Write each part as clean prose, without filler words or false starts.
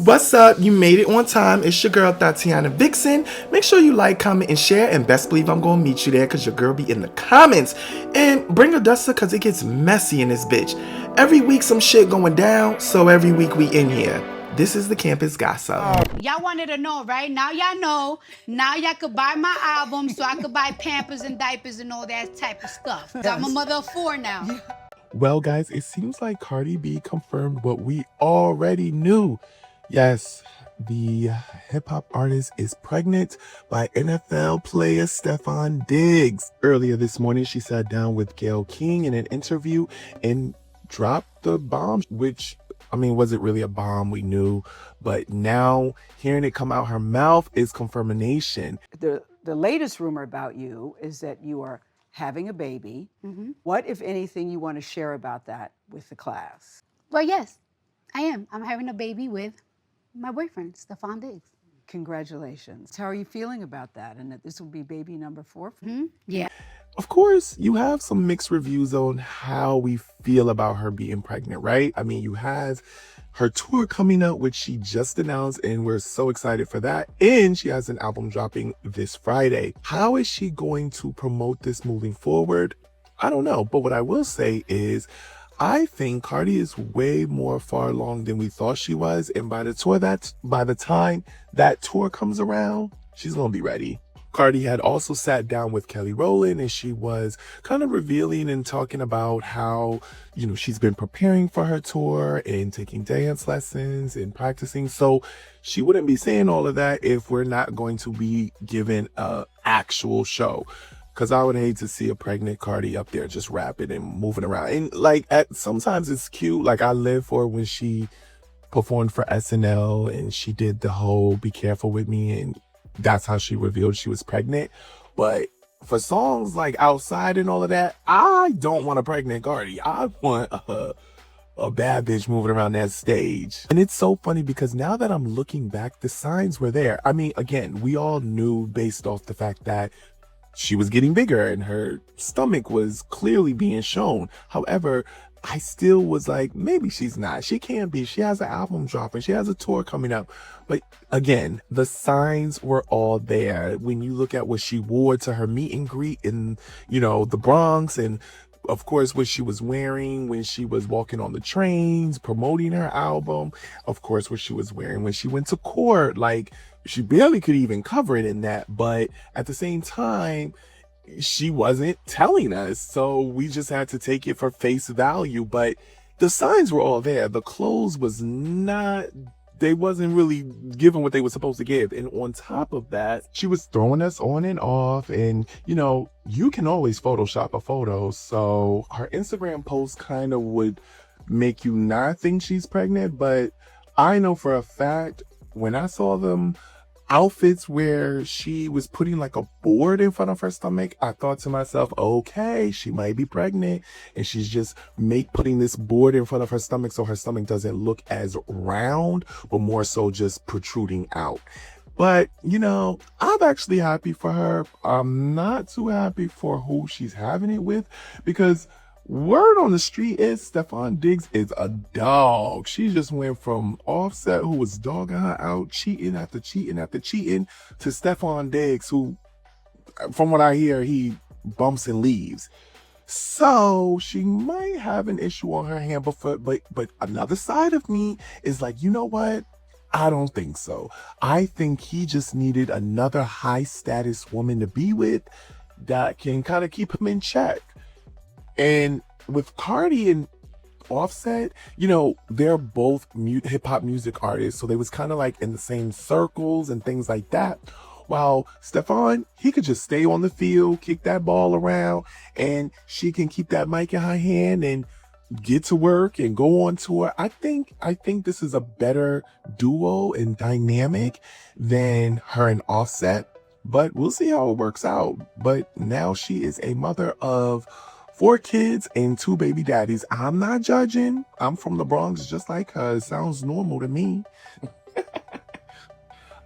What's up? You made it on time. It's your girl Tatiana Vixen. Make sure you like, comment, and share. And best believe I'm gonna meet you there because your girl be in the comments. And bring a duster because it gets messy in this bitch. Every week some shit going down, so every week we in here. This is the campus gossip. Y'all wanted to know, right? Now y'all know. Now y'all could buy my album so I could buy Pampers and diapers and all that type of stuff. I'm a mother of four now. Well, guys, it seems like Cardi B confirmed what we already knew. Yes, the hip hop artist is pregnant by NFL player Stefon Diggs. Earlier this morning, she sat down with Gayle King in an interview and dropped the bomb, which, I mean, was it really a bomb? We knew, but now hearing it come out her mouth is confirmation. The latest rumor about you is that you are having a baby. What, if anything, you want to share about that with the class? Well, yes, I am. I'm having a baby with my boyfriend, Stefon Diggs. Congratulations. How are you feeling about that, and that this will be baby number 4? Yeah. Of course, you have some mixed reviews on how we feel about her being pregnant, right? I mean, you have her tour coming up, which she just announced, and we're so excited for that. And she has an album dropping this Friday. How is she going to promote this moving forward? I don't know. But what I will say is, I think Cardi is way more far along than we thought she was. And by the time that tour comes around, she's going to be ready. Cardi had also sat down with Kelly Rowland, and she was kind of revealing and talking about how, she's been preparing for her tour and taking dance lessons and practicing. So she wouldn't be saying all of that if we're not going to be given an actual show. Because I would hate to see a pregnant Cardi up there just rapping and moving around. And sometimes it's cute. Like, I live for when she performed for SNL and she did the whole Be Careful With Me, and that's how she revealed she was pregnant. But for songs like Outside and all of that, I don't want a pregnant Cardi. I want a bad bitch moving around that stage. And it's so funny because now that I'm looking back, the signs were there. I mean, again, we all knew based off the fact that she was getting bigger and her stomach was clearly being shown. However, I still was like, maybe she's not. She can't be. She has an album dropping. She has a tour coming up. But again, the signs were all there. When you look at what she wore to her meet and greet in, the Bronx, and of course, what she was wearing when she was walking on the trains, promoting her album. Of course, what she was wearing when she went to court. Like, she barely could even cover it in that. But at the same time, she wasn't telling us, so we just had to take it for face value. But the signs were all there. The clothes they wasn't really giving what they were supposed to give. And on top of that, she was throwing us on and off. And, you can always Photoshop a photo. So her Instagram post kind of would make you not think she's pregnant. But I know for a fact, when I saw them outfits where she was putting like a board in front of her stomach, I thought to myself, okay, she might be pregnant, and she's just putting this board in front of her stomach so her stomach doesn't look as round, but more so just protruding out. But, I'm actually happy for her. I'm not too happy for who she's having it with, because word on the street is Stefon Diggs is a dog. She just went from Offset, who was dogging her out, cheating after cheating after cheating, to Stefon Diggs, who, from what I hear, he bumps and leaves. So she might have an issue on her hand, but another side of me is like, you know what? I don't think so. I think he just needed another high status woman to be with that can kind of keep him in check. And with Cardi and Offset, they're both hip hop music artists. So they was kind of like in the same circles and things like that. While Stefon, he could just stay on the field, kick that ball around, and she can keep that mic in her hand and get to work and go on tour. I think this is a better duo and dynamic than her and Offset. But we'll see how it works out. But now she is a mother of 4 kids and 2 baby daddies. I'm not judging. I'm from the Bronx just like her. It sounds normal to me.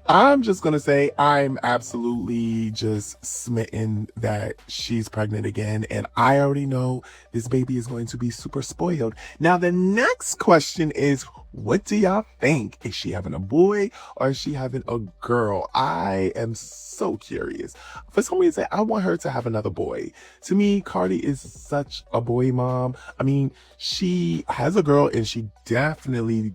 I'm just gonna say I'm absolutely just smitten that she's pregnant again, and I already know this baby is going to be super spoiled. Now the next question is, what do y'all think? Is she having a boy or is she having a girl? I am so curious. For some reason, I want her to have another boy. To me, Cardi is such a boy mom. I mean, she has a girl and she definitely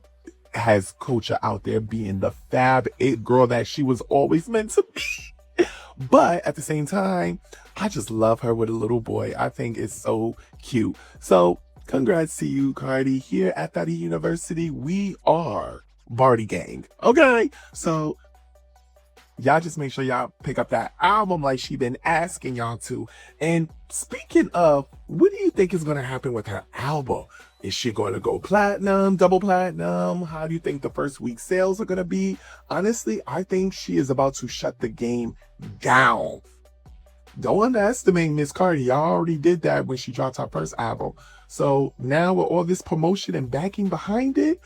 has Coach out there being the fab it girl that she was always meant to be. But at the same time, I just love her with a little boy. I think it's so cute. So congrats to you, Cardi. Here at Pappy University, we are Barty Gang. Okay? So y'all just make sure y'all pick up that album like she been asking y'all to. And speaking of, what do you think is going to happen with her album? Is she going to go platinum, double platinum? How do you think the first week sales are going to be? Honestly, I think she is about to shut the game down. Don't underestimate Miss Cardi. Y'all already did that when she dropped her first album. So now with all this promotion and backing behind it,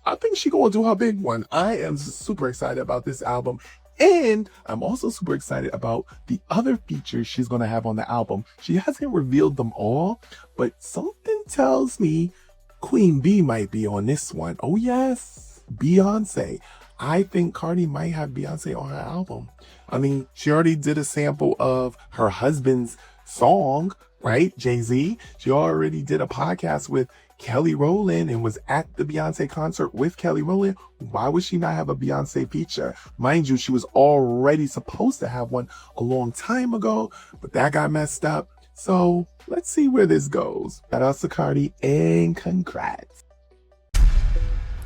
I think she gonna do her big one. I am super excited about this album. And I'm also super excited about the other features she's going to have on the album. She hasn't revealed them all, but something tells me Queen B might be on this one. Oh yes, Beyonce. I think Cardi might have Beyonce on her album. I mean, she already did a sample of her husband's song, right? Jay-Z. She already did a podcast with Kelly Rowland and was at the Beyonce concert with Kelly Rowland. Why would she not have a Beyonce feature? Mind you, she was already supposed to have one a long time ago, but that got messed up. So let's see where this goes. Shout out to Cardi and congrats.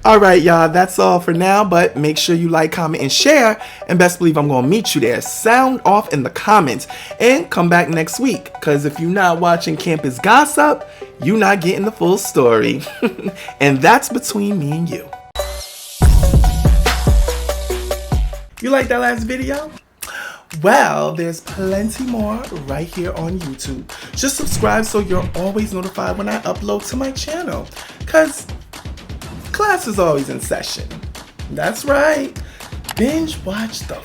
All right, y'all, that's all for now, but make sure you like, comment, and share, and best believe I'm going to meet you there. Sound off in the comments, and come back next week, because if you're not watching Campus Gossip, you're not getting the full story, and that's between me and you. You like that last video? Well, there's plenty more right here on YouTube. Just subscribe so you're always notified when I upload to my channel, because class is always in session. That's right. Binge watch the